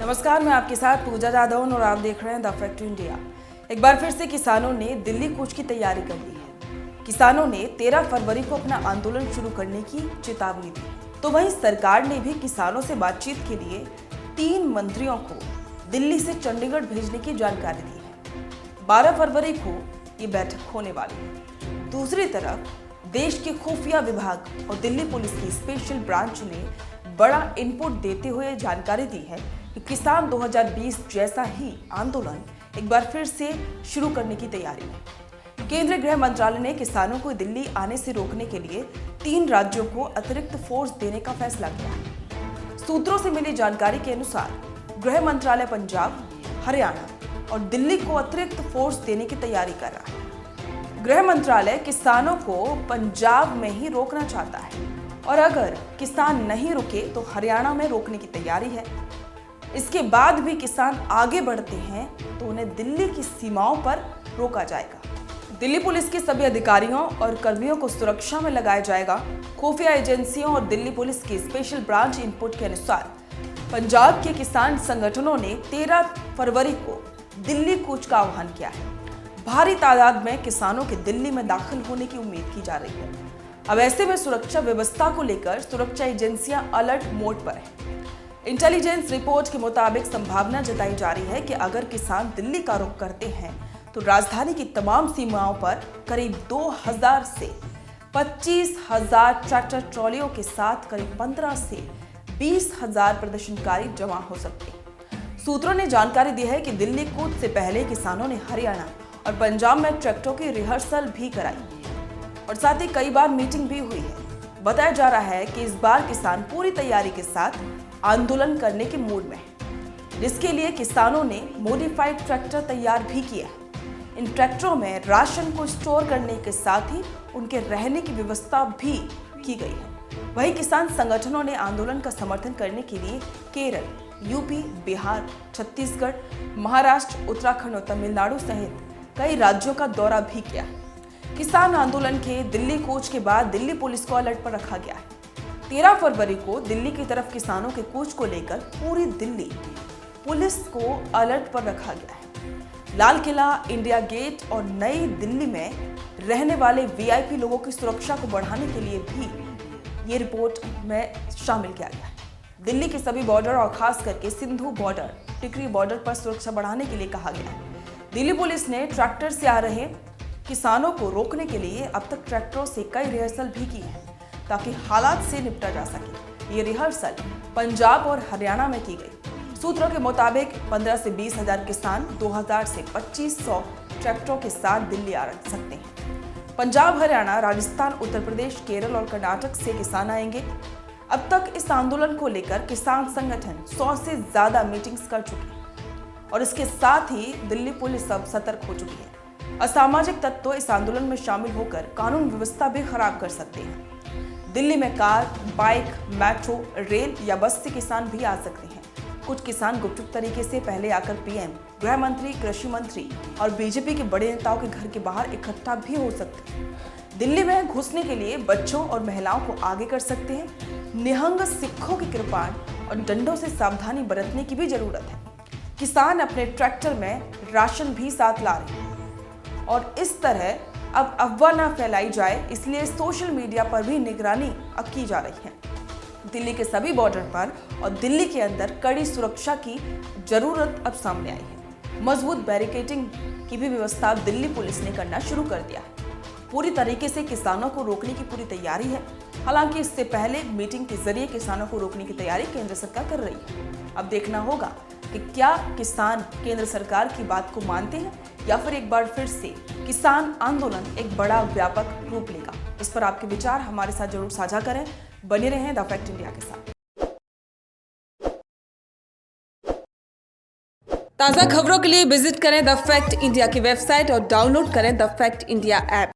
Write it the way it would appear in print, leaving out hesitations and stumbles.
नमस्कार, मैं आपके साथ पूजा जादव और आप देख रहे हैं द फैक्ट इंडिया। एक बार फिर से किसानों ने दिल्ली कूच की तैयारी कर ली है। किसानों ने 13 फरवरी को अपना आंदोलन शुरू करने की चेतावनी दी। तो वहीं सरकार ने भी किसानों से बातचीत के लिए 3 मंत्रियों को दिल्ली से चंडीगढ़ भेजने की जानकारी दी है। 12 फरवरी को ये बैठक होने वाली है। दूसरी तरफ देश के खुफिया विभाग और दिल्ली पुलिस की स्पेशल ब्रांच ने बड़ा इनपुट देते हुए जानकारी दी है कि किसान 2020 जैसा ही आंदोलन एक बार फिर से शुरू करने की तैयारी है। केंद्रीय गृह मंत्रालय ने किसानों को दिल्ली आने से रोकने के लिए 3 राज्यों को अतिरिक्त फोर्स देने का फैसला किया है। सूत्रों से मिली जानकारी के अनुसार गृह मंत्रालय पंजाब, हरियाणा और दिल्ली को अतिरिक्त फोर्स देने की तैयारी कर रहा है। गृह मंत्रालय किसानों को पंजाब में ही रोकना चाहता है और अगर किसान नहीं रुके तो हरियाणा में रोकने की तैयारी है। इसके बाद भी किसान आगे बढ़ते हैं तो उन्हें दिल्ली की सीमाओं पर रोका जाएगा। दिल्ली पुलिस के सभी अधिकारियों और कर्मियों को सुरक्षा में लगाया जाएगा। खुफिया एजेंसियों और दिल्ली पुलिस की स्पेशल ब्रांच इनपुट के अनुसार पंजाब के किसान संगठनों ने 13 फरवरी को दिल्ली कूच का आह्वान किया है। भारी तादाद में किसानों के दिल्ली में दाखिल होने की उम्मीद की जा रही है। अब ऐसे में सुरक्षा व्यवस्था को लेकर सुरक्षा एजेंसियां अलर्ट मोड पर हैं। इंटेलिजेंस रिपोर्ट के मुताबिक संभावना जताई जा रही है कि अगर किसान दिल्ली का रुख करते हैं तो राजधानी की तमाम सीमाओं पर करीब 2000 से 25,000 ट्रैक्टर ट्रॉलियों के साथ करीब 15 से 20,000 प्रदर्शनकारी जमा हो सकते हैं। सूत्रों ने जानकारी दी है कि दिल्ली कूच से पहले किसानों ने हरियाणा और पंजाब में ट्रैक्टरों की रिहर्सल भी कराई और साथ ही कई बार मीटिंग भी हुई है। बताया जा रहा है कि इस बार किसान पूरी तैयारी के साथ आंदोलन करने के मूड में है, जिसके लिए किसानों ने मॉडिफाइड ट्रैक्टर तैयार भी किया है। इन ट्रैक्टरों में राशन को स्टोर करने के साथ ही उनके रहने की व्यवस्था भी की गई है। वहीं किसान संगठनों ने आंदोलन का समर्थन करने के लिए केरल, यूपी, बिहार, छत्तीसगढ़, महाराष्ट्र, उत्तराखंड और तमिलनाडु सहित कई राज्यों का दौरा भी किया। किसान आंदोलन के दिल्ली कूच के बाद दिल्ली पुलिस को अलर्ट पर रखा गया है। 13 फरवरी को दिल्ली की तरफ किसानों के कूच को लेकर पूरी दिल्ली पुलिस को अलर्ट पर रखा गया है। लाल किला, इंडिया गेट और नई दिल्ली में रहने वाले वीआईपी लोगों की सुरक्षा को बढ़ाने के लिए भी ये रिपोर्ट में शामिल किया गया है। दिल्ली के सभी बॉर्डर और खास करके सिंधु बॉर्डर, टिकरी बॉर्डर पर सुरक्षा बढ़ाने के लिए कहा गया है। दिल्ली पुलिस ने ट्रैक्टर से आ रहे किसानों को रोकने के लिए अब तक ट्रैक्टरों से कई रिहर्सल भी की है ताकि हालात से निपटा जा सके। ये रिहर्सल पंजाब और हरियाणा में की गई। सूत्रों के मुताबिक 15 से 20,000 किसान 2000 से 2500 ट्रैक्टरों के साथ दिल्ली आ सकते हैं। पंजाब, हरियाणा, राजस्थान, उत्तर प्रदेश, केरल और कर्नाटक से किसान आएंगे। अब तक इस आंदोलन को लेकर किसान संगठन 100 से ज्यादा मीटिंग्स कर चुके हैं और इसके साथ ही दिल्ली पुलिस अब सतर्क हो चुकी है। असामाजिक तत्व इस आंदोलन में शामिल होकर कानून व्यवस्था भी खराब कर सकते हैं। दिल्ली में कार, बाइक, मेट्रो, रेल या बस से किसान भी आ सकते हैं। कुछ किसान गुपचुप तरीके से पहले आकर पीएम, गृह मंत्री, कृषि मंत्री और बीजेपी के बड़े नेताओं के घर के बाहर इकट्ठा भी हो सकते हैं। दिल्ली में घुसने के लिए बच्चों और महिलाओं को आगे कर सकते हैं। निहंग सिखों की कृपाण और डंडों से सावधानी बरतने की भी जरूरत है। किसान अपने ट्रैक्टर में राशन भी साथ ला रहे हैं और इस तरह अब अफवाह न फैलाई जाए, इसलिए सोशल मीडिया पर भी निगरानी अब की जा रही है। दिल्ली के सभी बॉर्डर पर और दिल्ली के अंदर कड़ी सुरक्षा की जरूरत अब सामने आई है। मजबूत बैरिकेडिंग की भी व्यवस्था दिल्ली पुलिस ने करना शुरू कर दिया है। पूरी तरीके से किसानों को रोकने की पूरी तैयारी है। हालांकि इससे पहले मीटिंग के जरिए किसानों को रोकने की तैयारी केंद्र सरकार कर रही है। अब देखना होगा कि क्या किसान केंद्र सरकार की बात को मानते हैं या फिर एक बार फिर से किसान आंदोलन एक बड़ा व्यापक रूप लेगा। इस पर आपके विचार हमारे साथ जरूर साझा करें। बने रहें द फैक्ट इंडिया के साथ। ताज़ा खबरों के लिए विजिट करें द फैक्ट इंडिया की वेबसाइट और डाउनलोड करें द फैक्ट इंडिया ऐप।